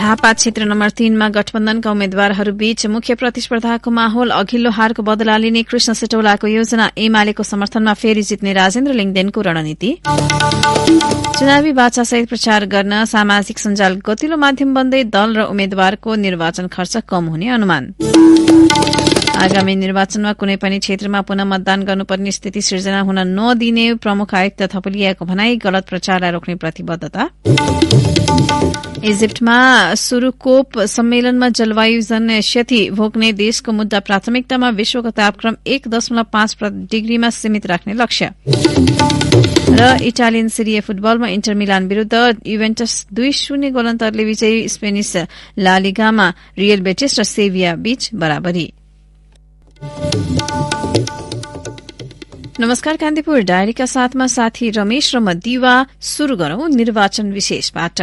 झापा क्षेत्र नम्बर 3 मा गठबन्धनका उम्मेद्वारहरूबीच मुख्य प्रतिस्पर्धाको माहौल। अघिल्लो हारको बदला लिने कृष्ण सिटौलाको योजना। एमालेको समर्थनमा फेरि जित्ने राजेन्द्र लिङदेनको रणनीति। चुनावी बाचासहित प्रचार गर्न सामाजिक सञ्जाल गतिलो माध्यम बन्दै दल र उम्मेद्वारको निर्वाचन खर्च कम हुने अनुमान। आगामी निर्वाचनमा कुनै पनि क्षेत्रमा पुनः मतदान गर्नुपर्ने स्थिति सिर्जना हुन नदिने प्रमुख आयुक्त थपलियाको भनाई। गलत प्रचारलाई रोक्ने प्रतिबद्धता। इजिप्टमा सुरु कोप सम्मेलनमा जलवायु जन्य क्षति भोग्ने देशको मुद्दा प्राथमिकतामा। विश्वको तापक्रम 1.5 डिग्रीमा सीमित राख्ने लक्ष्य। र इटालियन सिरिया फुटबलमा इन्टर मिलान विरूद्ध युभेन्टस 2-0 गोल अन्तरले विजयी। स्पेनिश ला लिगामा रियल बेटिस र सेभिया बीच बराबरी। नमस्कार कान्तिपुर डायरीका साथमा साथी रमेश र म दिवा। शुरू गरौं निर्वाचन विशेषबाट।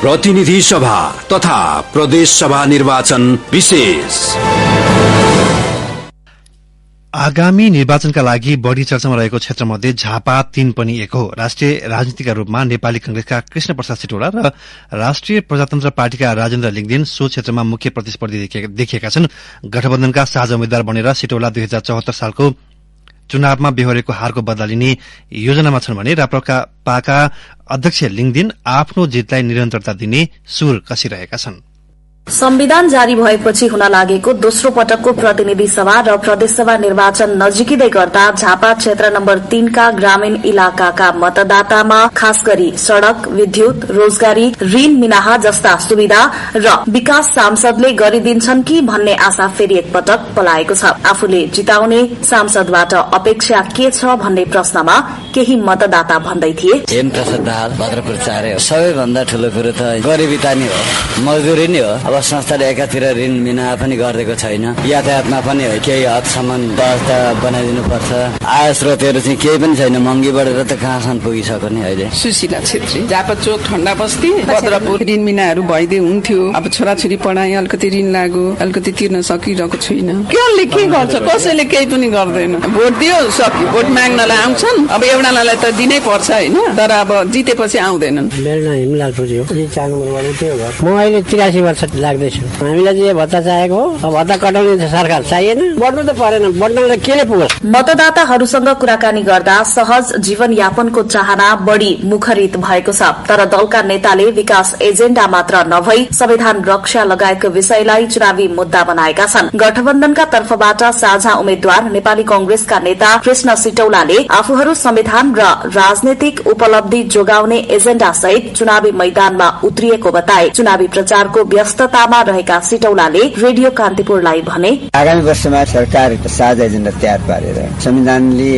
प्रतिनिधि सभा तथा प्रदेश सभा निर्वाचन विशेष। आगामी निर्वाचनका लागि बढ़ी चर्चामा रहेको क्षेत्रमध्ये झापा 3 पनि एक हो। राष्ट्रिय राजनीतिका रूपमा नेपाली कांग्रेसका कृष्ण प्रसाद सिटौला र राष्ट्रिय प्रजातन्त्र पार्टीका राजेन्द्र लिङदेन सो क्षेत्रमा मुख्य प्रतिस्पर्धी देखिएका छन्। गठबन्धनका साझा उम्मेद्वार बनेर सिटौला 2074 सालको चुनावमा बेहोरेको हारको बदला लिने योजनामा छन् भने राप्रपाका अध्यक्ष लिङदेन आफ्नो जितलाई निरन्तरता दिने सुर कसिरहेका छन्। संविधान जारी भएपछि हुन लागेको दोस्रो पटकको प्रतिनिधि सभा र प्रदेशसभा निर्वाचन नजिकिँदै गर्दा झापा क्षेत्र नम्बर 3 का ग्रामीण इलाकाका मतदातामा खास गरी सड़क, विद्युत, रोजगारी, ऋण मिनाहा जस्ता सुविधा र विकास सांसदले गरिदिन्छन् कि भन्ने आशा फेरि एकपटक पलाएको छ। आफूले जिताउने सांसदबाट अपेक्षा के छ भन्ने प्रश्नमा केही मतदाता भन्दै थिए, हेम प्रसाद दाहाल भद्रपुर 4 सबैभन्दा ठूलो कुरो त गरिबीता नि हो, मजदुरी नि हो। अब संस्थाले एकातिर ऋण मिना पनि गरिदिएको छैन। यातायातमा पनि केही हदसम्म व्यवस्था बनाइदिनु पर्छ। आय स्रोतहरू चाहिँ केही पनि छैन। महँगी बढेर त कहाँसम्म पुगिसक्यो नि अहिले। सुशीला छेत्री, झापा चोक ठण्डा बस्ती भद्रपुर। ऋण मिनाहरू भइदिए हुन्थ्यो। अब छोराछोरी पढाइ अलिकति ऋण लाग्यो, अलिकति तिर्न सकिरहेको छुइनँ। केले के गर्छ? कसैले केही पनि गर्दैन। भोट दियो सक्यो। भोट माग्नलाई आउँछन्, अब एउटालाई त दिनै पर्छ होइन, तर अब जितेपछि आउँदैनन्। मेरो नाम हिमलाल पुजी हो। म अहिले 83 वर्ष लाग्दैछु। हामीलाई चाहिँ भत्ता चाहिएको हो, भत्ता कटाउने सरकार चाहिएन, बढ्नु त परेन, बढ्नलाई केले पुग्छ। मतदाताहरूसँग कुराकानी गर्दा सहज जीवनयापनको चाहना बढ़ी मुखरित भएको छ। तर दलका नेताले विकास एजेण्डा मात्र नभई संविधान रक्षा लगायतको विषयलाई चुनावी मुद्दा बनाएका छन्। गठबन्धनका तर्फबाट साझा उम्मेद्वार नेपाली कांग्रेसका नेता कृष्ण सिटौलाले आफूहरू संविधान र राजनैतिक उपलब्धि जोगाउने एजेण्डा सहित चुनावी मैदानमा उत्रिएको बताए। चुनावी प्रचारको व्यस्ततामा रहेका सिटौलाले रेडियो कान्तिपुरलाई भने, आगामी वर्षमा सरकार साझा एजेण्डा तयार पारेर संविधानले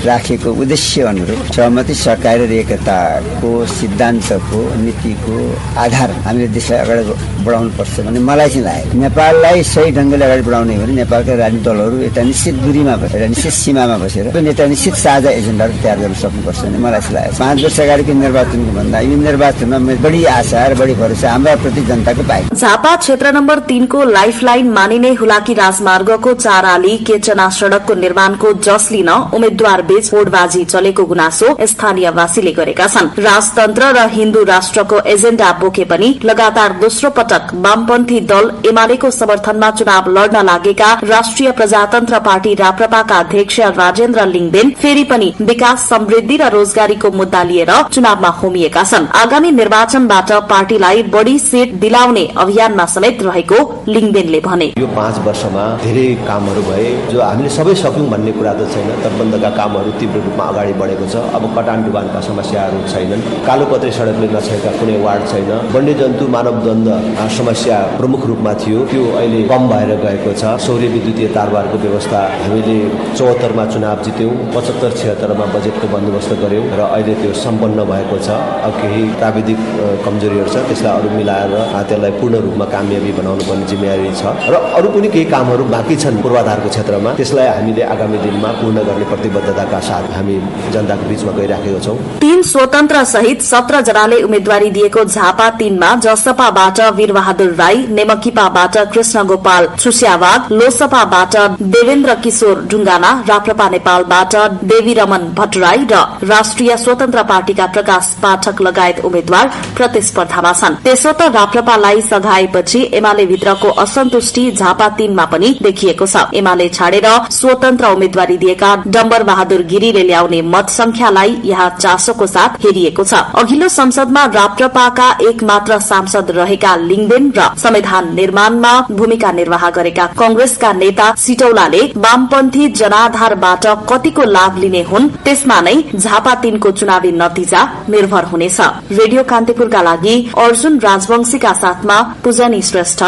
राखेको उद्देश्य अनुरूप सहमति, सहकार्य र एकताको सिद्धान्तको नीतिको आधार हामीले देशलाई अगाडि बढाउनु पर्छ भन्ने मलाई चाहिँ लाग्यो। नेपाललाई सही ढंगले अगाडि बढाउने हो भने नेपालका राजनीतिक दलहरू एउटा निश्चित दूरीमा बसेर, निश्चित सीमामा बसेर एउटा निश्चित साझा एजेण्डाहरू तयार गर्न सक्नुपर्छ भन्ने मलाई चाहिँ लाग्यो। 5 वर्ष अगाडिको निर्वाचनको भन्दा यो निर्वाचनमा बढी आशा र बढी भरोसा हाम्रा प्रति जनताको पाए। झापा क्षेत्र नम्बर 3 को लाइफलाइन मानिने हुलाकी राजमार्गको 4 आली केचना सड़कको निर्माणको जस लिन उम्मेद्वार बीच होडबाजी चलेको गुनासो स्थानीयवासीले गरेका छन्। राजतन्त्र र हिन्दू राष्ट्रको एजेण्डा बोके पनि लगातार दोस्रो पटक वामपन्थी दल एमालेको समर्थनमा चुनाव लड्न लागेका राष्ट्रिय प्रजातन्त्र पार्टी राप्रपाका अध्यक्ष राजेन्द्र लिङदेन फेरि पनि विकास, समृद्धि र रोजगारीको मुद्दा लिएर चुनावमा होमिएका छन्। आगामी निर्वाचनबाट पार्टीलाई बढ़ी सीट दिलाउने अभियानमा समेत रहेको लिङदेनले भने, यो 5 वर्षमा धेरै कामहरू भए जो हामीले सबै सक्यौं भन्ने कुरा त छैन। तटबन्धका कामहरू तीव्र रूपमा अगाडि बढेको छ। अब कटान डुबानका समस्याहरू छैनन्। कालोपत्रे सडकले नछेका कुनै वार्ड छैन। वन्यजन्तु मानवद्वन्द समस्या प्रमुख रूपमा थियो, त्यो अहिले कम भएर गएको छ। सौर्य विद्युतीय तारबारको व्यवस्था हामीले 74 मा चुनाव जित्यौं, 75-76 मा बजेटको बन्दोबस्त गर्यौं र अहिले त्यो सम्पन्न भएको छ। अब केही प्राविधिक कमजोरीहरू छ, त्यसलाई अरु मिलाएर त्यसलाई पूर्ण रूपमा कामयाबी बनाउनु पर्ने जिम्मेवारी छ र अरू पनि केही कामहरू बाँकी छन् पूर्वाधारको क्षेत्रमा, त्यसलाई हामीले आगामी दिनमा पूर्ण गर्ने प्रतिबद्धताका साथ हामी जनताको बीचमा गइराखेका छौं। 3 स्वतन्त्र सहित 17 जनाले उम्मेद्वारी दिएको झापा 3 मा जसपाबाट वीरबहादुर राई, नेमकिपाबाट कृष्ण गोपाल छुस्यावाग, लोसपाबाट देवेन्द्र किशोर ढुंगाना, राप्रपा नेपालबाट देवीरमन भट्टराई र राष्ट्रिय स्वतन्त्र पार्टीका प्रकाश पाठक लगायत उम्मेद्वार प्रतिस्पर्धामा छन्। त्यसो त राप्रपालाई सघाएपछि एमाले भित्रको असन्तुष्टि झापा 3 मा पनि देखिएको छ। एमाले छाडेर स्वतन्त्र उम्मेद्वारी दिएका डम्बर बहादुर गिरीले ल्याउने मत संख्यालाई यहाँ चासोको साथ हेरिएको छ। अघिल्लो संसदमा राप्रपाका एक मात्र सांसद रहेका लिङदेन र संविधान निर्माणमा भूमिका निर्वाह गरेका कंग्रेसका नेता सिटौलाले वामपन्थी जनाधारबाट कतिको लाभ लिने हुन् त्यसमा नै झापा 3 को चुनावी नतिजा निर्भर हुनेछ। रेडियो कान्तिपुरका लागि अर्जुन राजवंशीका साथमा पूजनी श्रेष्ठ,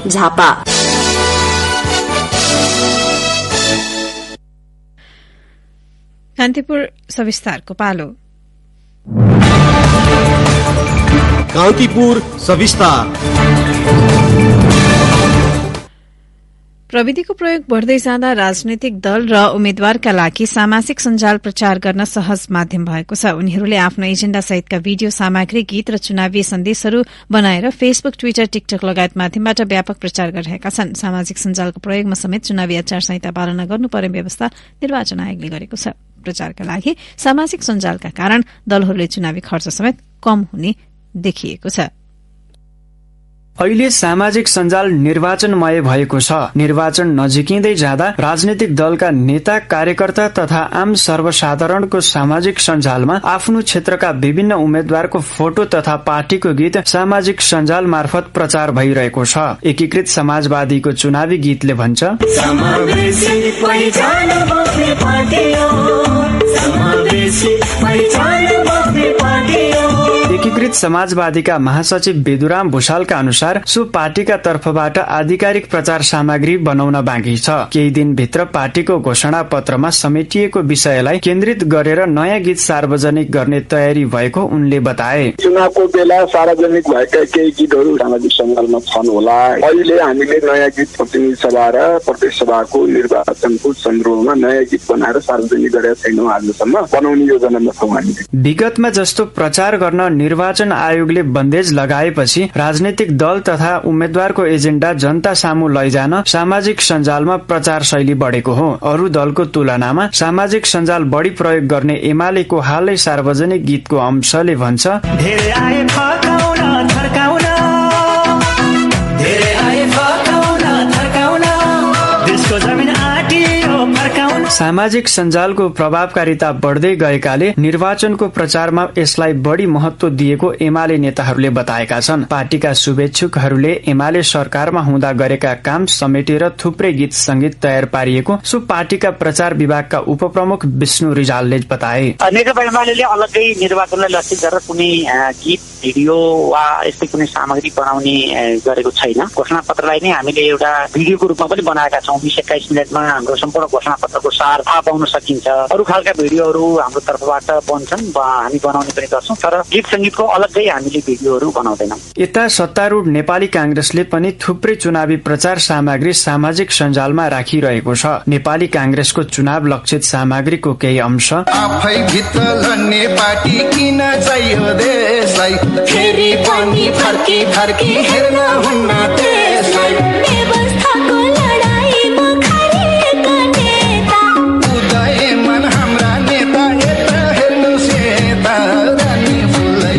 झापा। कान्तिपुर सविस्तारको पालो। कान्तिपुर सविस्तार। प्रविधिको प्रयोग बढ़दै जाँदा राजनैतिक दल र उम्मेद्वारका लागि सामाजिक सञ्जाल प्रचार गर्न सहज माध्यम भएको छ। उनीहरूले आफ्नो एजेण्डा सहितका भिडियो सामग्री, गीत र चुनावी सन्देशहरू बनाएर फेसबुक, ट्विटर, टिकटक लगायत माध्यमबाट व्यापक प्रचार गरिरहेका छन्। सामाजिक सञ्जालको प्रयोगमा समेत चुनावी आचार संहिता पालना गर्नुपर्ने व्यवस्था निर्वाचन आयोगले गरेको छ। प्रचारका लागि सामाजिक सञ्जालका कारण दलहरूले चुनावी खर्च समेत कम हुने देखिएको छ। अहिले सामाजिक सञ्जाल निर्वाचनमय भएको छ। निर्वाचन नजिकिँदै जाँदा राजनीतिक दलका नेता, कार्यकर्ता तथा आम सर्वसाधारणको सामाजिक सञ्जालमा आफ्नो क्षेत्रका विभिन्न उम्मेद्वारको फोटो तथा पार्टीको गीत सामाजिक सञ्जाल मार्फत प्रचार भइरहेको छ। एकीकृत समाजवादीको चुनावी गीतले भन्छ, एकीकृत समाजवादीका महासचिव बेदुराम भूषालका अनुसार सो पार्टीका तर्फबाट आधिकारिक प्रचार सामग्री बनाउन बाँकी छ। केही दिनभित्र पार्टीको घोषणा पत्रमा समेटिएको विषयलाई केन्द्रित गरेर नयाँ गीत सार्वजनिक गर्ने तयारी भएको उनले बताए। चुनावको बेला सार्वजनिक भएका केही गीतहरू सामाजिक सञ्जालमा छन् होला। अहिले हामीले नयाँ गीत प्रतिनिधि सभा र प्रदेश सभाको निर्वाचनको सन्दर्भमा नयाँ गीत बनाएर सार्वजनिक गरेका छैनौं। आजसम्म बनाउने योजनामा छौं हामीले। विगतमा जस्तो प्रचार गर्न निर्वाचन आयोगले बन्देज लगाएपछि राजनैतिक दल तथा उम्मेद्वारको एजेण्डा जनता सामु लैजान सामाजिक सञ्जालमा प्रचार शैली बढेको हो। अरू दलको तुलनामा सामाजिक सञ्जाल बढी प्रयोग गर्ने एमालेको हालै सार्वजनिक गीतको अंशले भन्छ, धेरै आए फकाउन थर्काउन, धेरै आए फकाउन थर्काउन, देशको जमिन आटियो फर्काउन। सामाजिक सञ्जालको प्रभावकारिता बढ्दै गएकाले निर्वाचनको प्रचारमा यसलाई बढी महत्व दिएको एमाले नेताहरूले बताएका छन्। पार्टीका शुभेच्छुकहरूले एमाले सरकारमा हुँदा गरेका काम समेटेर थुप्रै गीत संगीत तयार पारिएको सो पार्टीका प्रचार विभागका उपप्रमुख विष्णु रिजालले बताए। नेकपा एमाले अलग्गै निर्वाचनलाई लक्षित गरेर कुनै गीत, भिडियो वा यस्तै कुनै सामग्री बनाउने गरेको छैन। घोषणा पत्रलाई नै हामीले एउटा भिडियोको रूपमा पनि बनाएका छौं। 20-21 मिनटमा हाम्रो सम्पूर्ण घोषणा पत्रको सार थाहा पाउन सकिन्छ। अरू खालका भिडियोहरू हाम्रो तर्फबाट बन्छन्, हामी बनाउने पनि गर्छौं, तर गीत संगीतको अलग्गै हामीले भिडियोहरू बनाउँदैनौं। यता सत्तारूढ नेपाली कांग्रेसले पनि थुप्रै चुनावी प्रचार सामग्री सामाजिक सञ्जालमा राखिरहेको छ। नेपाली कांग्रेसको चुनाव लक्षित सामग्रीको केही अंश, आफै भित्र लड्ने पार्टी किन चाहियो देशलाई, फेरि पनि फर्की फर्की हेर्न हुन्न त्यसलाई, व्यवस्थाको लडाई मुखारिएका नेता, उदयमान हाम्रा नेता यता हेर्नु सेता।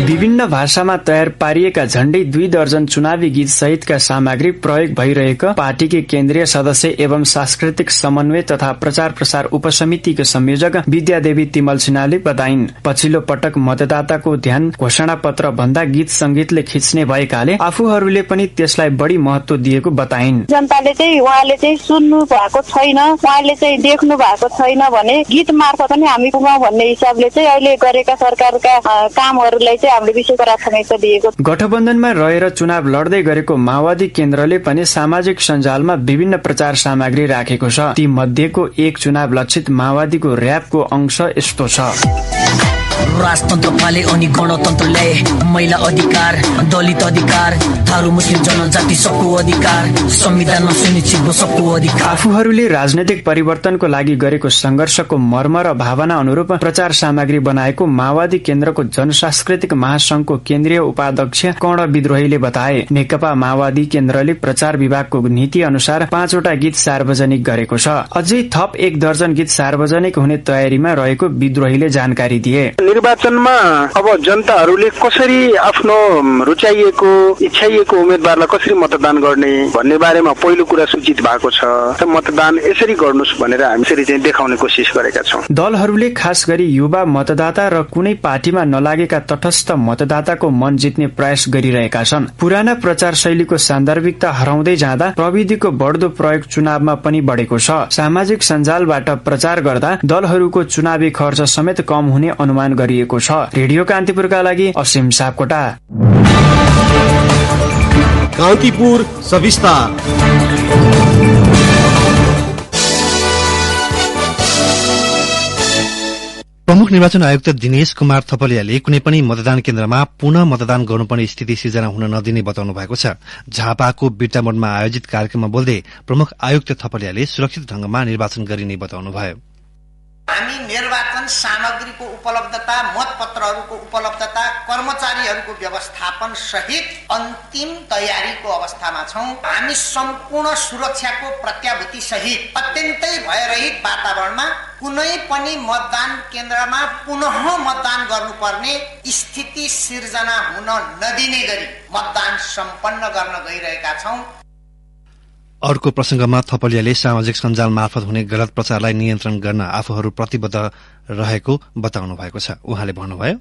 विभिन्न भाषामा तयार पारिएका झण्डै 2 दर्जन चुनावी गीत सहितका सामग्री प्रयोग भइरहेको पार्टीकी केन्द्रीय सदस्य एवं सांस्कृतिक समन्वय तथा प्रचार प्रसार उपसमितिको संयोजक विद्यादेवी तिमल सिन्हाले बताइन्। पछिल्लो पटक मतदाताको ध्यान घोषणा पत्र भन्दा गीत संगीतले खिच्ने भएकाले आफूहरूले पनि त्यसलाई बढी महत्व दिएको बताइन्। जनताले चाहिँ उहाँले चाहिँ सुन्नु भएको छैन, उहाँले चाहिँ देख्नु भएको छैन भने गीत मार्फत पनि हामी पुगौं भन्ने हिसाबले चाहिँ अहिले गरेका सरकारका कामहरूलाई चाहिँ हामीले विशेष प्राथमिकता दिएको। गठबन्धनमा रहेर चुनाव लड्दै गरेको माओवादी केन्द्रले पनि सामाजिक सञ्जालमा विभिन्न प्रचार सामग्री राखेको छ। ती मध्येको एक चुनाव लक्षित माओवादीको र्यापको अंश यस्तो छ। राजतन्त्र पाले अनि गणतन्त्र ल्याए, महिला अधिकार, दलित अधिकार, थारू मुस्लिम जनजाति सबको अधिकार, संविधानमा सुनिश्चित भयो सबको अधिकार। आफूहरूले राजनैतिक परिवर्तनको लागि गरेको संघर्षको मर्म र भावना अनुरूप प्रचार सामग्री बनाएको माओवादी केन्द्रको जनसांस्कृतिक महासंघको केन्द्रीय उपाध्यक्ष कर्ण विद्रोहीले बताए। नेकपा माओवादी केन्द्रले प्रचार विभागको नीति अनुसार 5 वटा गीत सार्वजनिक गरेको छ। अझै थप 1 दर्जन गीत सार्वजनिक हुने तयारीमा रहेको विद्रोहीले जानकारी दिए। निर्वाचनमा अब जनताहरूले कसरी आफ्नो रुचाइएको इच्छाइएको उम्मेदवारलाई कसरी मतदान गर्ने भन्ने बारेमा पहिलो कुरा सूचित भएको छ। त मतदान यसरी गर्नुस् भनेर हामी चाहिँ देखाउने कोसिस गरेका छौं। दलहरूले खास गरी युवा मतदाता र कुनै पार्टीमा नलागेका तटस्थ मतदाताको मन जित्ने प्रयास गरिरहेका छन्। पुराना प्रचार शैलीको सान्दर्भिकता हराउँदै जाँदा प्रविधिको बढ्दो प्रयोग चुनावमा पनि बढेको छ। सामाजिक सञ्जालबाट प्रचार गर्दा दलहरूको चुनावी खर्च समेत कम हुने अनुमान गरिएको छ। रेडियो कान्तिपुरका लागि असीम सापकोटा। कान्तिपुर सविस्तार। प्रमुख निर्वाचन आयुक्त दिनेश कुमार थपलियाले कुनै पनि मतदान केन्द्रमा पुनः मतदान गर्नुपर्ने स्थिति सिर्जना हुन नदिने बताउनु भएको छ। झापाको बिर्तामोडमा आयोजित कार्यक्रममा बोल्दै प्रमुख आयुक्त थपलियाले सुरक्षित ढंगमा निर्वाचन गरिने बताउनुभयो। हामी निर्वाचन सामग्रीको उपलब्धता, मतपत्रहरूको उपलब्धता, कर्मचारीहरूको व्यवस्थापन सहित अन्तिम तयारीको अवस्थामा छौं। हामी सम्पूर्ण सुरक्षाको प्रत्याभूति सहित अत्यन्तै भयरहित वातावरणमा कुनै पनि मतदान केन्द्रमा पुनः मतदान गर्नुपर्ने स्थिति सिर्जना हुन नदिने गरी मतदान सम्पन्न गर्न गइरहेका छौं। अर्को प्रसंगमा थपलियाले सामाजिक सञ्जाल मार्फत हुने गलत प्रचारलाई नियन्त्रण गर्न आफूहरू प्रतिबद्ध रहेको बताउनु भएको छ। उहाँले भन्नुभयो,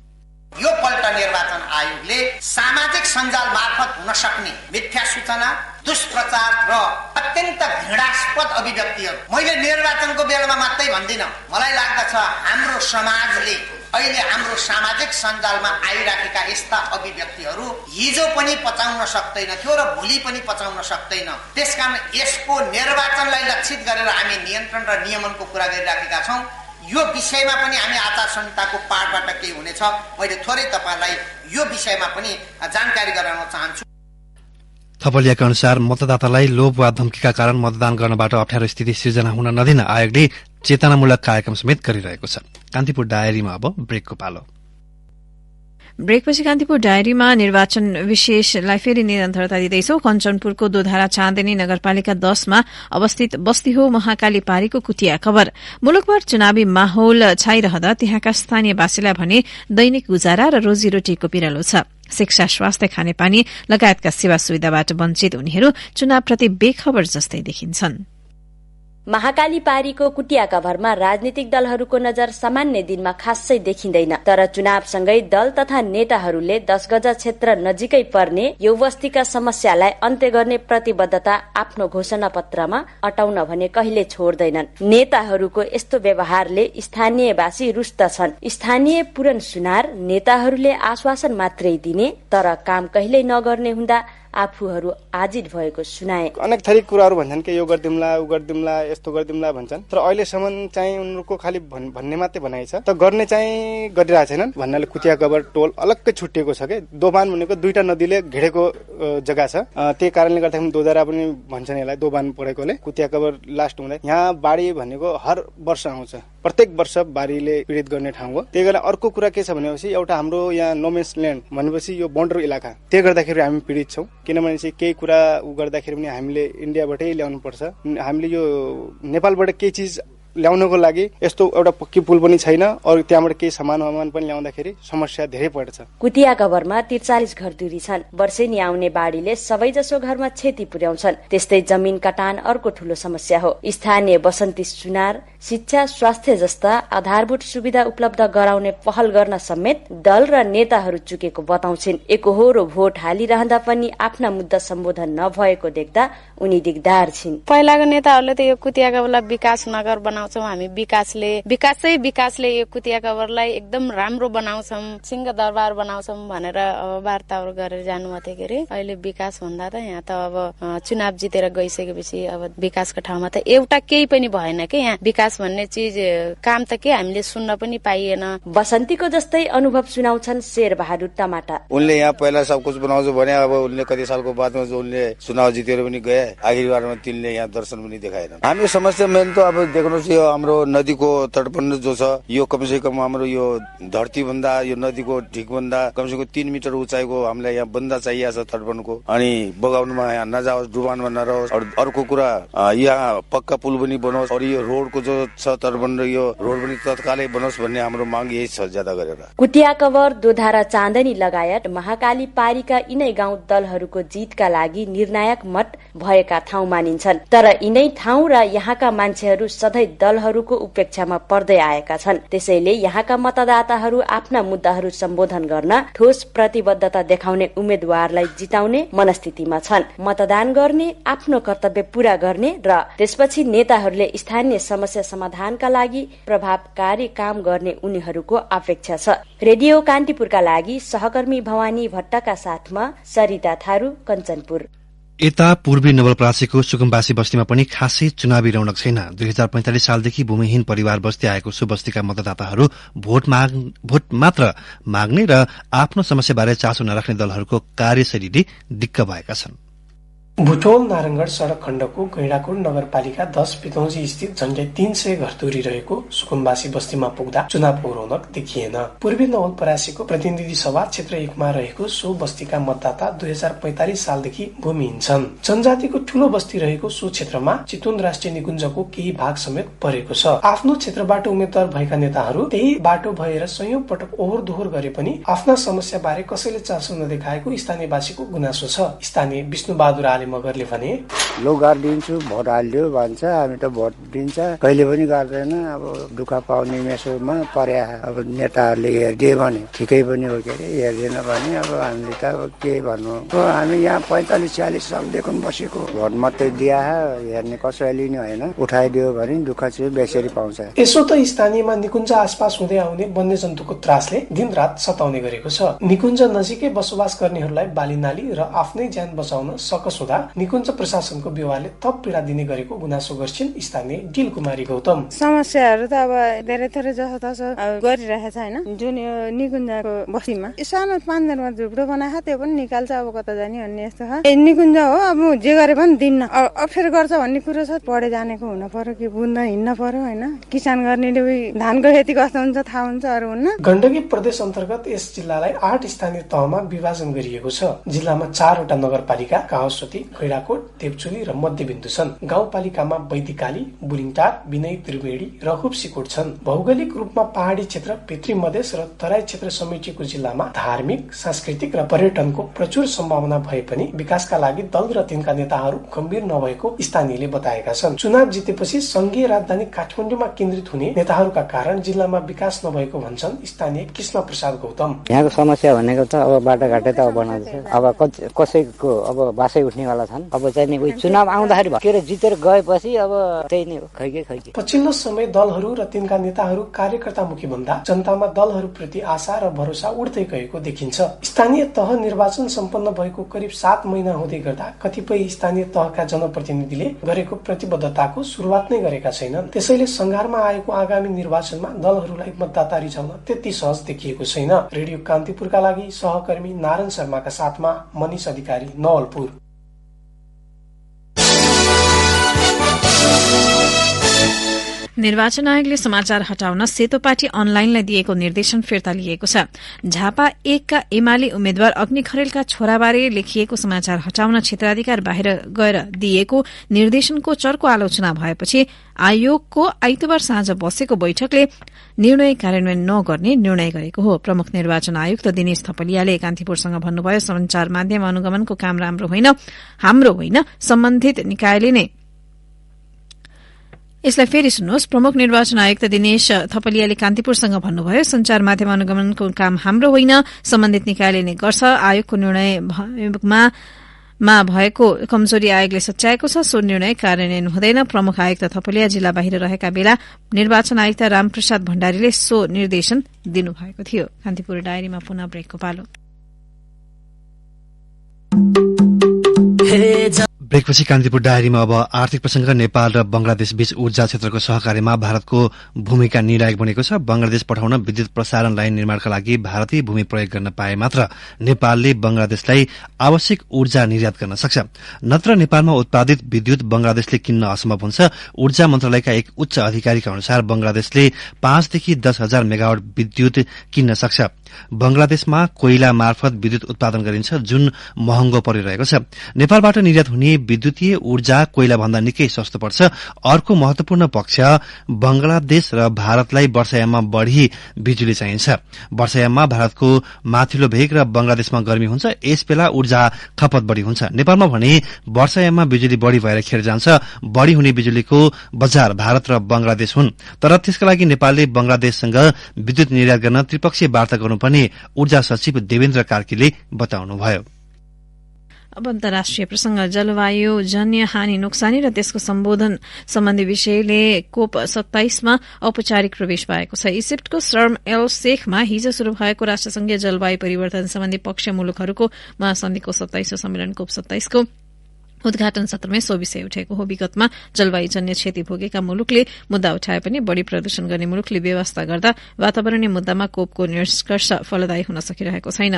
यो पल्ट निर्वाचन आयोगले सामाजिक सञ्जाल मार्फत हुन सक्ने मिथ्या सूचना, दुष्प्रचार र अत्यन्त घृणास्पद अभिव्यक्तिहरू, मैले निर्वाचनको बेलामा मात्रै भन्दिन, मलाई लाग्दछ हाम्रो समाजले अहिले हाम्रो सामाजिक सञ्जालमा आइराखेका यस्ता अभिव्यक्तिहरू हिजो पनि पचाउन सक्दैन थियो र भोलि पनि पचाउन सक्दैन। त्यसकारण यसको निर्वाचनलाई लक्षित गरेर हामी नियन्त्रण र नियमनको कुरा गरिराखेका छौं। यो विषयमा पनि हामी आचार संहिताको पाठबाट केही हुनेछ। मैले थोरै तपाईलाई यो विषयमा पनि जानकारी गराउन चाहन्छु। थपलियाका अनुसार मतदातालाई लोभ वा धम्कीका कारण मतदान गर्नबाट अप्ठ्यारो स्थिति सिर्जना हुन नदिन आयोगले चेतनामूलक कार्यक्रम समेत गरिरहेको छ। कान्तिपुर डायरीमा अब ब्रेकको पालो। ब्रेकपछि कान्तिपुर डायरीमा निर्वाचन विशेषलाई फेरि निरन्तरता दिँदैछौ। कञ्चनपुरको दोधारा चाँदनी नगरपालिका 10 मा अवस्थित बस्ती हो महाकाली पारीको कुटिया खबर। मुलुकभर चुनावी माहौल छाइरहँदा त्यहाँका स्थानीयवासीलाई भने दैनिक गुजारा र रोजीरोटीको पिरालो छ। शिक्षा, स्वास्थ्य, खानेपानी लगायतका सेवा सुविधाबाट वञ्चित उनीहरू चुनावप्रति बेखबर जस्तै देखिन्छन्। महाकाली पारीको कुटिया कभरमा राजनीतिक दलहरूको नजर सामान्य दिनमा खासै देखिँदैन, तर चुनावसँगै दल तथा नेताहरूले 10 गज क्षेत्र नजिकै पर्ने यो बस्तीका समस्यालाई अन्त्य गर्ने प्रतिबद्धता आफ्नो घोषणा पत्रमा अटाउन भने कहिले छोड्दैनन्। नेताहरूको यस्तो व्यवहारले स्थानीयवासी रुष्ट छन्। स्थानीय पुरन सुनार नेताहरूले आश्वासन मात्रै दिने तर काम कहिल्यै नगर्ने हुँदा आफूहरू आजित भएको सुनाए। अनेक थरी कुराहरू भन्छन् कि यो गर्दिमला, उ गर्दिमला, यस्तो गर्दिमला भन्छन्, तर अहिलेसम्म चाहिँ उनीहरूको खालि भन्ने मात्रै भनाइ छ, त गर्ने चाहिँ गरिरहेको छैनन्। भन्नाले कुटिया गबर टोल अलग्गै छुट्टिएको छ के। दोबान भनेको 2टा नदीले घेरेको जग्गा छ। त्यही कारणले गर्दाखेरि दोधारा पनि भन्छन् यसलाई, दोबान परेकोले। कुटिया गबर लास्ट हुँदै यहाँ बाढी भनेको हर वर्ष आउँछ, प्रत्येक वर्ष बाढीले पीडित गर्ने ठाउँ हो। त्यही कारण अर्को कुरा के छ भनेपछि एउटा हाम्रो यहाँ नोमेन्स ल्यान्ड भनेपछि यो बोर्डर इलाका, त्यसले गर्दाखेरि हामी पीडित छौँ। किनभने चाहिँ केही कुरा गर्दाखेरि पनि हामीले इन्डियाबाटै ल्याउनु पर्छ। हामीले यो नेपालबाट केही चिज ल्याउनको लागि यस्तो एउटा पक्की पुल पनि छैन, अरू त्यहाँबाट केही सामान पनि ल्याउँदाखेरि समस्या धेरै पर्छ। कुटिया कभरमा 43 घर दूरी छन्। वर्षेनी आउने बाढीले सबैजसो घरमा क्षति पुर्याउँछन्। त्यस्तै जमिन कटान अर्को ठूलो समस्या हो। स्थानीय बसन्ती सुनार, शिक्षा, स्वास्थ्य जस्ता आधारभूत सुविधा उपलब्ध गराउने पहल गर्न समेत दल र नेताहरू चुकेको बताउँछिन्। एकहोरो भोट हालिरहँदा पनि आफ्ना मुद्दा सम्बोधन नभएको देख्दा उनी दिगदार छिन्। पहिलाको नेताहरूले त यो कुटिया कभरलाई विकास नगर बनाउँछौं, हामी विकासले यो कुटिया कभरलाई एकदम राम्रो बनाउँछौं, सिंह दरबार बनाउँछौं भनेर अब वार्ताहरू गरेर जानुभएको थियो के अरे। अहिले विकास भन्दा त यहाँ त अब चुनाव जितेर गइसकेपछि अब विकासको ठाउँमा त एउटा केही पनि भएन के। यहाँ विकास विकास भन्ने चीज काम त के हामीले सुन्न पनि पाइएन। बसन्तीको जस्तै अनुभव सुनाउँछन् शेर बहादुर टमाटा। उनले यहाँ पहिला सब कुछ बनाउँछु भने अब उनले कति सालको बादमा उनले चुनाव जितेर पनि गए, आखिरबारमा तिनले यहाँ दर्शन पनि देखाएन। हामी समस्या मेन त अब देख्नुहोस् यो हाम्रो नदीको तटबन्ध जो छ यो कमसे कम हाम्रो यो धरती भन्दा यो नदीको ठिक भन्दा कमसे कम 3 मिटर उचाइको हामीलाई यहाँ बन्दा चाहिएको छ तटबन्धको, अनि बगाउनुमा यहाँ नजाओस्, डुबानमा नरहोस्। अर्को कुरा यहाँ पक्का पुल पनि बनोस्, और यो रोडको जो छ तटबन्ध यो रोड पनि तत्कालै बनोस् भन्ने हाम्रो माग यही छ ज्यादा गरेर। कुटिया कवर, दोधारा, चाँदनी लगायत महाकाली पारीका यिनै गाउँ दलहरूको जितका लागि निर्णायक मत भएका ठाउँ मानिन्छन्। तर यिनै ठाउँ र यहाँका मान्छेहरू सधैँ दलहरूको उपेक्षामा पर्दै आएका छन्। त्यसैले यहाँका मतदाताहरू आफ्ना मुद्दाहरू सम्बोधन गर्न ठोस प्रतिबद्धता देखाउने उम्मेद्वारलाई जिताउने मनस्थितिमा छन्। मतदान गर्ने, आफ्नो कर्तव्य पूरा गर्ने र त्यसपछि नेताहरूले स्थानीय समस्या समाधानका लागि प्रभावकारी काम गर्ने उनीहरूको अपेक्षा छ। रेडियो कान्तिपुरका लागि सहकर्मी भवानी भट्टका साथमा सरिता थारू, कञ्चनपुर। यता पूर्वी नवलपरासीको सुकुम्बासी बस्तीमा पनि खासै चुनावी रौनक छैन। 2045 सालदेखि भूमिहीन परिवार बस्ती आएको सो बस्तीका मतदाताहरू भोट मात्र माग्ने र आफ्नो समस्याबारे चासो नराख्ने दलहरूको कार्यशैलीले दिक्क भएका छन्। बुटोल नारायणगढ सड़क खण्डको गैंडाकोट नगरपालिका 10 पितौजी स्थित झण्डै 300 घर दूरी रहेको सुकुम्बासी बस्तीमा पुग्दा चुनावको रौनक देखिएन। पूर्वी नवलपरासीको प्रतिनिधि सभा क्षेत्र 1 मा रहेको सो बस्तीका मतदाता 2045 सालदेखि भूमिहीन छन्। जनजातिको ठूलो बस्ती रहेको सो क्षेत्रमा चितवन राष्ट्रिय निकुञ्जको केही भाग समेत परेको छ। आफ्नो क्षेत्रबाट उम्मेद्वार भएका नेताहरू त्यही बाटो भएर सयौं पटक ओहोर दोहोर गरे पनि आफ्ना समस्या बारे कसैले चासो नदेखाएको स्थानीयवासीको गुनासो छ। स्थानीय विष्णुबहादुर मगरले भने लो गरिदिन्छु, भोट हालिदियो भन्छ, हामी त भोट दिन्छ कहिले पनि गर्दैन। अब दुःख पाउने मेसोमा पर्या अब नेताहरूले हेरिदियो भने ठिकै पनि हो के अरे, हेर्दैन भने अब हामीले त अब के भन्नु। हामी यहाँ 45-46 सालदेखि बसेको, भोट मात्रै दिया हेर्ने कसैले नि होइन, उठाइदियो भने दुःख चाहिँ बेसरी पाउँछ। यसो त स्थानीयमा निकुञ्ज आसपास हुँदै आउने वन्यजन्तुको त्रासले दिनरात सताउने गरेको छ। निकुञ्ज नजिकै बसोबास गर्नेहरूलाई बालीनाली र आफ्नै ज्यान बचाउन सकस हुँदा निकुञ्ज प्रशासनको व्यवहारले थप पीडा दिने गरेको गुनासो गर्छिन् स्थानीय डिल कुमारी गौतम। समस्याहरू त अब धेरै थोरै जसो तसो गरिरहेछ हैन। जुन यो निकुञ्जको बस्तीमा सानो 5 दिनमा झुप्रो बनाएको त्यो पनि निकाल्छ, अब कता जाने भन्ने यस्तो छ। निकुञ्ज हो, अब जे गरे पनि दिन्न, अप्ठ्यारो गर्छ भन्ने कुरो छ। पढे जानेको हुन पर्यो कि बुझ्न हिँड्न पर्यो हैन। किसान गर्नेले धानको खेती कस्तो हुन्छ थाहा हुन्छ, अरू हुन्न। गण्डकी प्रदेश अन्तर्गत यस जिल्लालाई 8 स्थानीय तहमा विभाजन गरिएको छ। जिल्लामा 4 वटा नगरपालिका काउसती, गैंडाकोट, देवचुली र मध्यबिन्दु छन्। गाउँपालिकामा बैदिकाली, बुलिङटार, विनय त्रिवेणी र खुप्सीकोट छन्। भौगोलिक रूपमा पहाडी क्षेत्र, भित्री मधेस र तराई क्षेत्र समेटिएको जिल्लामा धार्मिक, सांस्कृतिक र पर्यटनको प्रचुर सम्भावना भए पनि विकासका लागि दल र तिनका नेताहरू गम्भीर नभएको स्थानीयले बताएका छन्। चुनाव जितेपछि संघीय राजधानी काठमाडौँमा केन्द्रित हुने नेताहरूका कारण जिल्लामा विकास नभएको भन्छन् स्थानीय कृष्ण प्रसाद गौतम। यहाँको समस्या भनेको त अब बाटोघाटो त अब बनाउँदैछ, अब कसैको अब बासै उठ्नेवाला छन्। अब चाहिँ नि उही चुनाव आउँदाखेरि भएर जितेर गएपछि अब त्यही नै हो, खैके। पछिल्लो समय दलहरू र तिनका नेताहरू कार्यकर्तामुखी भन्दा जनतामा दलहरूप्रति आशा र भरोसा उड्दै गएको देखिन्छ। स्थानीय तह निर्वाचन सम्पन्न भएको करिब 7 महिना हुँदै गर्दा कतिपय स्थानीय तहका जनप्रतिनिधिले गरेको प्रतिबद्धताको सुरुवात नै गरेका छैनन्। त्यसैले संघारमा आएको आगामी निर्वाचनमा दलहरूलाई मतदाता रिझाउन त्यति सहज देखिएको छैन। रेडियो कान्तिपुरका लागि सहकर्मी नारायण शर्माका साथमा मनिष अधिकारी, नवलपुर। निर्वाचन आयोगले समाचार हटाउन सेतो पार्टी अनलाइनलाई दिएको निर्देशन फिर्ता लिएको छ। झापा 1 का एमाले उम्मेद्वार अग्नि खरेलका छोराबारे लेखिएको समाचार हटाउन क्षेत्राधिकार बाहिर गएर दिएको निर्देशनको चर्को आलोचना भएपछि आयोगको आइतबार साँझ बसेको बैठकले निर्णय कार्यान्वयन नगर्ने निर्णय गरेको हो। प्रमुख निर्वाचन आयुक्त दिनेश थपलियाले कान्तिपुरसँग भन्नुभयो, संचार माध्यम अनुगमनको काम हाम्रो होइन, सम्बन्धित निकायले नै। यसलाई फेरि सुन्नुहोस्। प्रमुख निर्वाचन आयुक्त दिनेश थपलियाले कान्तिपुरसँग भन्नुभयो, संचार माध्यम अनुगमनको काम हाम्रो होइन, सम्बन्धित निकायले नै गर्छ। आयोगको निर्णयमा भएको कमजोरी आयोगले सच्याएको छ, सो निर्णय कार्यान्वयन हुँदैन। प्रमुख आयुक्त थपलिया जिल्ला बाहिर रहेका बेला निर्वाचन आयुक्त रामप्रसाद भण्डारीले सो निर्देशन दिनुभएको थियो। कान्तिपुर डायरीमा पुनः ब्रेकको पालो। ब्रेकपछि कान्तिपुर डायरीमा अब आर्थिक प्रसंग नेपाल र बंगलादेश बीच ऊर्जा क्षेत्रको सहकार्यमा भारतको भूमिका निर्णायक बनेको छ। बंगलादेश पठाउन विद्युत प्रसारण लाइन निर्माणका लागि भारतीय भूमि प्रयोग गर्न पाए मात्र नेपालले बंगलादेशलाई आवश्यक ऊर्जा निर्यात गर्न सक्छ, नत्र नेपालमा उत्पादित विद्युत बंगलादेशले किन्न असम्भव हुन्छ। ऊर्जा मन्त्रालयका एक उच्च अधिकारीका अनुसार बंगलादेशले 5 देखि 10,000 मेगावाट विद्युत किन्न सक्छ। बंगलादेशमा कोइला मार्फत विद्युत उत्पादन गरिन्छ, जुन महँगो परिरहेको छ। नेपालबाट निर्यात हुने विद्युतीय ऊर्जा कोइला भन्दा निकै सस्तो पर्छ। अर्को महत्वपूर्ण पक्ष बंगलादेश र भारतलाई वर्षायाममा बढ़ी बिजुली चाहिन्छ। वर्षायाममा भारतको माथिल्लो भेग र बंगलादेशमा गर्मी हुन्छ, यस बेला ऊर्जा खपत बढ़ी हुन्छ। नेपालमा भने वर्षायाममा बिजुली बढ़ी भएर खेर जान्छ। बढ़ी हुने बिजुलीको बजार भारत र बंगलादेश हुन्, तर त्यसका लागि नेपालले बंगलादेशसँग विद्युत निर्यात गर्न त्रिपक्षीय वार्ता गर्नुपर्ने ऊर्जा सचिव देवेन्द्र कार्कीले बताउनुभयो। अब अन्तर्राष्ट्रिय प्रसंग जलवायु जन्य हानि नोक्सानी र त्यसको सम्बोधन सम्बन्धी विषयले कोप 27 मा औपचारिक प्रवेश पाएको छ। इजिप्टको शर्म एल शेखमा हिजो शुरू भएको राष्ट्रसंघीय जलवायु परिवर्तन सम्बन्धी पक्षीय मुलुकहरूको महासन्धिको 27औं सम्मेलन कोप 27 को उद्घाटन सत्रमै सो विषय उठेको हो। विगतमा जलवायुजन्य क्षति भोगेका मुलुकले मुद्दा उठाए पनि बढ़ी प्रदूषण गर्ने मुलुकले व्यवस्था गर्दा वातावरणीय मुद्दामा कोपको निष्कर्ष फलदायी हुन सकिरहेको छैन।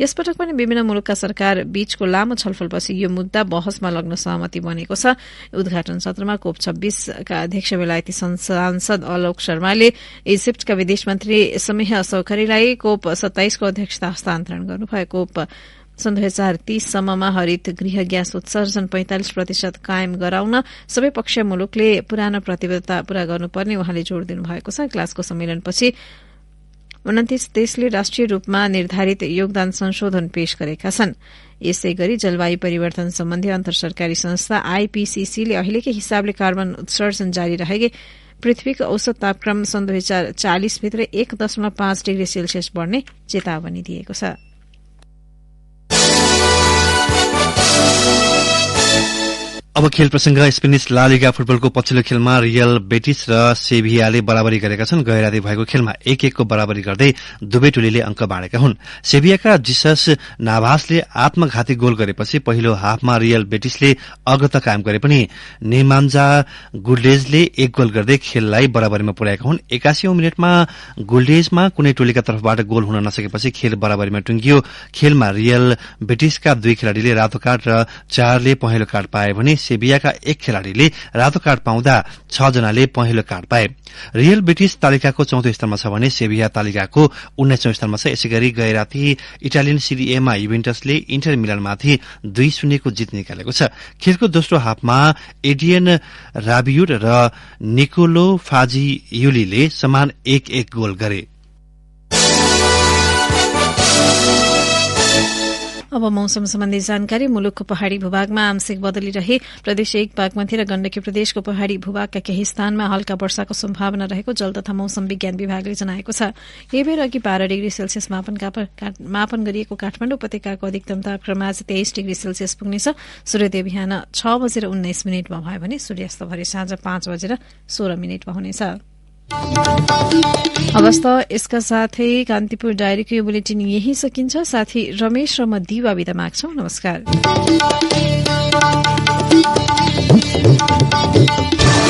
यसपटक पनि विभिन्न मुलुकका सरकार बीचको लामो छलफलपछि यो मुद्दा बहसमा लग्न सहमति बनेको छ। उद्घाटन सत्रमा कोप 26 का अध्यक्ष बेलायती सांसद अलोक शर्माले इजिप्टका विदेश मन्त्री समीह सौखरीलाई कोप 27 को अध्यक्षता हस्तान्तरण गर्नुभयो। कोप सन् 2030 सम्ममा हरित गृह ग्यास उत्सर्जन 45% कायम गराउन सबै पक्षीय मुलुकले पुरानो प्रतिबद्धता पूरा गर्नुपर्ने उहाँले जोड़ दिनुभएको छ। ग्लासगो सम्मेलनपछि 29 देशले राष्ट्रिय रूपमा निर्धारित योगदान संशोधन पेश गरेका छन्। यसै गरी जलवायु परिवर्तन सम्बन्धी अन्तर्सरकारी संस्था आईपीसीसी ले अहिलेकै हिसाबले कार्बन उत्सर्जन जारी रहे पृथ्वीको औसत तापक्रम सन् 2040 भित्र 1.5 डिग्री सेल्सियस बढ़ने चेतावनी दिएको छ। अब खेल प्रसंग स्पेनिश ला लिगा फुटबलको पछिल्लो खेलमा रियल बेटिस र सेभियाले बराबरी गरेका छन्। गैराती भएको खेलमा 1-1 को बराबरी गर्दै दुवै टोलीले अंक बाँडेका हुन्। सेभियाका जिसस नाभासले आत्मघाती गोल गरेपछि पहिलो हाफमा रियल बेटिसले अग्रता कायम गरे पनि नेमान्जा गुल्डेजले 1 गोल गर्दै खेललाई बराबरीमा पुर्याएका हुन्। 81औं मिनेटमा गुल्डेजमा कुनै टोलीका तर्फबाट गोल हुन नसकेपछि खेल बराबरीमा टुंगियो। खेलमा रियल बेटिसका 2 खेलाड़ीले रातो कार्ड र 4ले पहेँलो कार्ड पाए भने सेभियाका 1 खेलाड़ीले रातो कार्ड पाउँदा 6 जनाले पहेँलो कार्ड पाए। रियल बेटिस तालिकाको 4औं स्थानमा छ भने सेभिया तालिकाको 19औं स्थानमा छ। यसैगरी गैराती इटालियन सिरी एमा युभेन्टसले इन्टर मिलानमाथि 2-0 को जित निकालेको छ। खेलको दोस्रो हाफमा एडियन राबियुट र निकोलो फाजियुलीले समान 1-1 गोल गरे। अब मौसम सम्बन्धी जानकारी। मुलुकको पहाड़ी भूभागमा आंशिक बदली रहे। प्रदेश 1 बागमती र गण्डकी प्रदेशको पहाड़ी भूभागका केही स्थानमा हल्का वर्षाको सम्भावना रहेको जल तथा मौसम विज्ञान विभागले जनाएको छ। यही बेर अघि 12 डिग्री सेल्सियस मापन गरिएको काठमाडौँ उपत्यकाको अधिकतम तापक्रम आज 23 डिग्री सेल्सियस पुग्नेछ। सूर्योदय बिहान 6:19 भयो भने सूर्यास्त भरे साँझ 5:16 हुनेछ। अवस्थ यसका साथै कान्तिपुर डायरीको यो बुलेटिन यही सकिन्छ। साथी रमेश र म दिवा बिदा माग्छौं। नमस्कार।